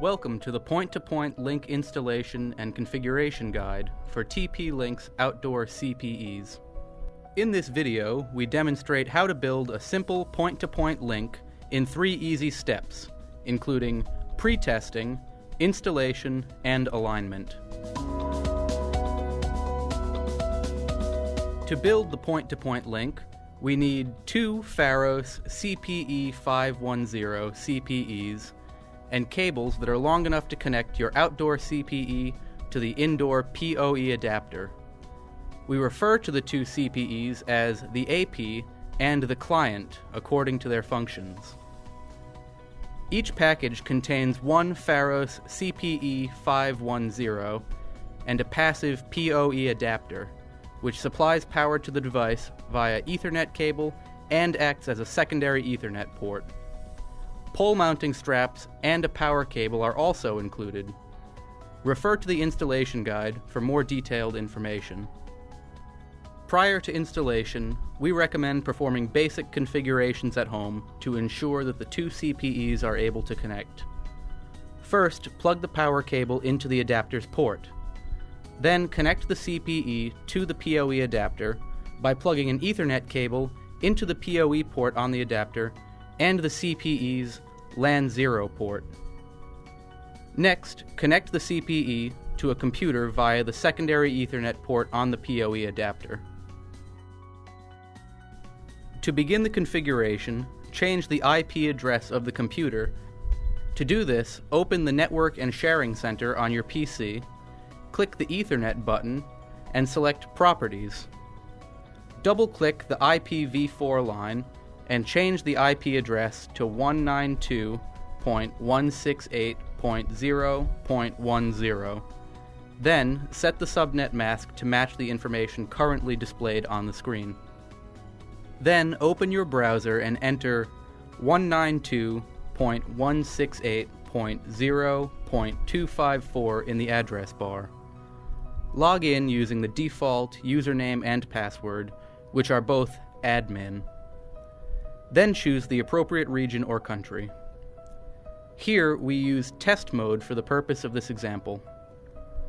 Welcome to the point-to-point link installation and configuration guide for TP-Link's outdoor CPEs. In this video, we demonstrate how to build a simple point-to-point link in 3 easy steps, including pre-testing, installation, and alignment. To build the point-to-point link, we need 2 Pharos CPE 510 CPEs and cables that are long enough to connect your outdoor CPE to the indoor PoE adapter. We refer to the 2 CPEs as the AP and the client according to their functions. Each package contains 1 Pharos CPE 510 and a passive PoE adapter, which supplies power to the device via Ethernet cable and acts as a secondary Ethernet port. Pole mounting straps and a power cable are also included. Refer to the installation guide for more detailed information. Prior to installation, we recommend performing basic configurations at home to ensure that the 2 CPEs are able to connect. First, plug the power cable into the adapter's port. Then connect the CPE to the PoE adapter by plugging an Ethernet cable into the PoE port on the adapter and the CPE's LAN 0 port. Next, connect the CPE to a computer via the secondary Ethernet port on the PoE adapter. To begin the configuration, change the IP address of the computer. To do this, open the Network and Sharing Center on your PC, click the Ethernet button, and select Properties. Double-click the IPv4 line and change the IP address to 192.168.0.10. Then, set the subnet mask to match the information currently displayed on the screen. Then, open your browser and enter 192.168.0.254 in the address bar. Log in using the default username and password, which are both admin. Then choose the appropriate region or country. Here, we use test mode for the purpose of this example.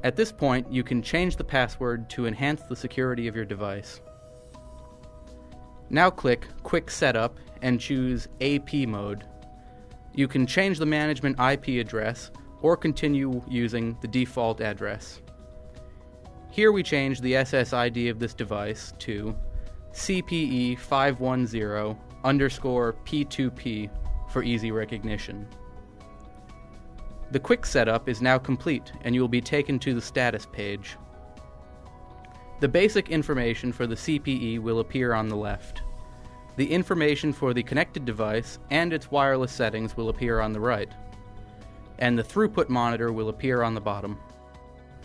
At this point, you can change the password to enhance the security of your device. Now click Quick Setup and choose AP mode. You can change the management IP address or continue using the default address. Here we change the SSID of this device to CPE 510_P2P for easy recognition. The quick setup is now complete and you will be taken to the status page. The basic information for the CPE will appear on the left. The information for the connected device and its wireless settings will appear on the right. And the throughput monitor will appear on the bottom.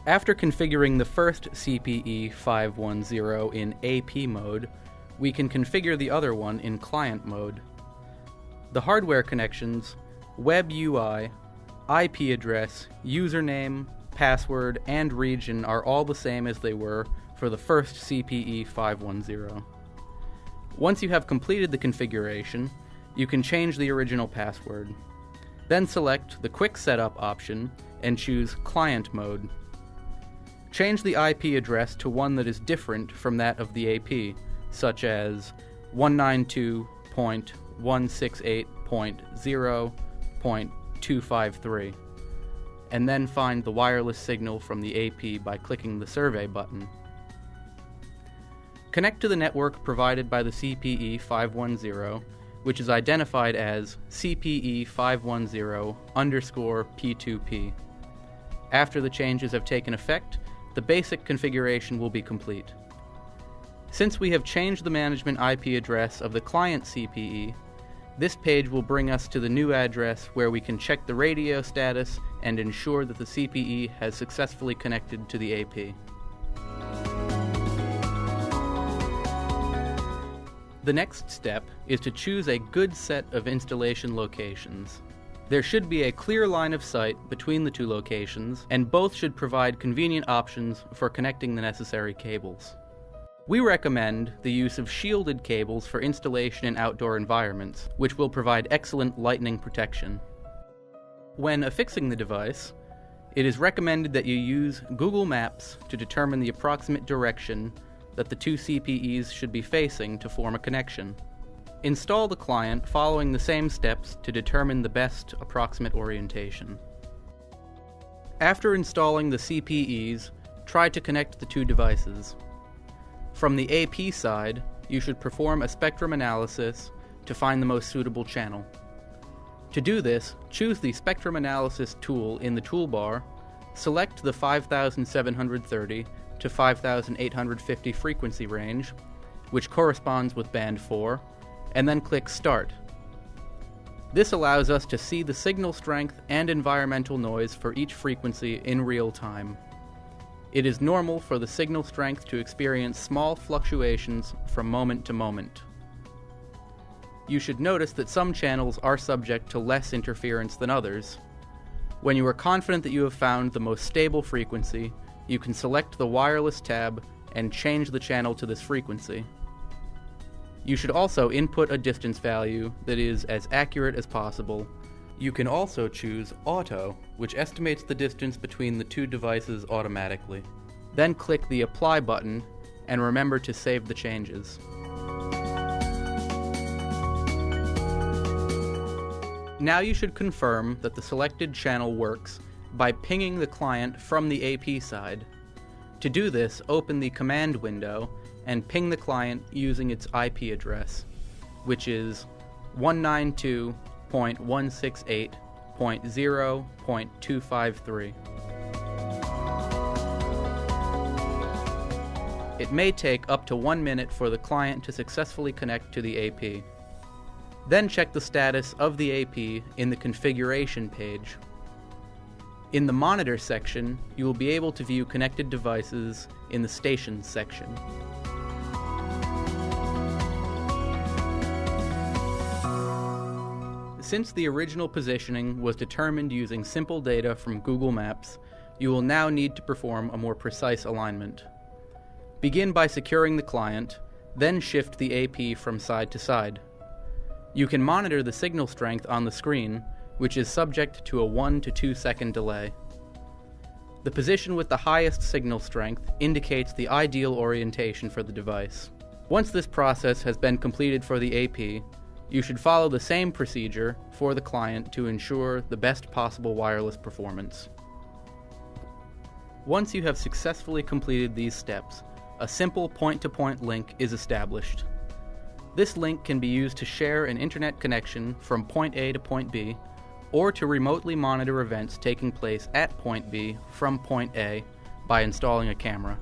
After configuring the first CPE 510 in AP mode, we can configure the other one in client mode. The hardware connections, web UI, IP address, username, password, and region are all the same as they were for the first CPE 510. Once you have completed the configuration, you can change the original password. Then select the Quick Setup option and choose Client Mode. Change the IP address to one that is different from that of the AP, such as 192.168.0.253, and then find the wireless signal from the AP by clicking the Survey button. Connect to the network provided by the CPE 510, which is identified as CPE 510_P2P. After the changes have taken effect, the basic configuration will be complete. Since we have changed the management IP address of the client CPE, this page will bring us to the new address where we can check the radio status and ensure that the CPE has successfully connected to the AP. The next step is to choose a good set of installation locations. There should be a clear line of sight between the 2 locations, and both should provide convenient options for connecting the necessary cables. We recommend the use of shielded cables for installation in outdoor environments, which will provide excellent lightning protection. When affixing the device, it is recommended that you use Google Maps to determine the approximate direction that the two CPEs should be facing to form a connection. Install the client following the same steps to determine the best approximate orientation. After installing the CPEs, try to connect the two devices. From the AP side, you should perform a spectrum analysis to find the most suitable channel. To do this, choose the Spectrum Analysis tool in the toolbar, select the 5730 to 5850 frequency range, which corresponds with band 4, and then click Start. This allows us to see the signal strength and environmental noise for each frequency in real time. It is normal for the signal strength to experience small fluctuations from moment to moment. You should notice that some channels are subject to less interference than others. When you are confident that you have found the most stable frequency, you can select the wireless tab and change the channel to this frequency. You should also input a distance value that is as accurate as possible. You can also choose Auto, which estimates the distance between the two devices automatically. Then click the Apply button and remember to save the changes. Now you should confirm that the selected channel works by pinging the client from the AP side. To do this, open the command window and ping the client using its IP address, which is 192.168.0.253. It may take up to 1 minute for the client to successfully connect to the AP. Then check the status of the AP in the configuration page. In the monitor section, you will be able to view connected devices in the stations section. Since the original positioning was determined using simple data from Google Maps, you will now need to perform a more precise alignment. Begin by securing the client, then shift the AP from side to side. You can monitor the signal strength on the screen, which is subject to a 1 to 2 second delay. The position with the highest signal strength indicates the ideal orientation for the device. Once this process has been completed for the AP, you should follow the same procedure for the client to ensure the best possible wireless performance. Once you have successfully completed these steps, a simple point-to-point link is established. This link can be used to share an internet connection from point A to point B, or to remotely monitor events taking place at point B from point A by installing a camera.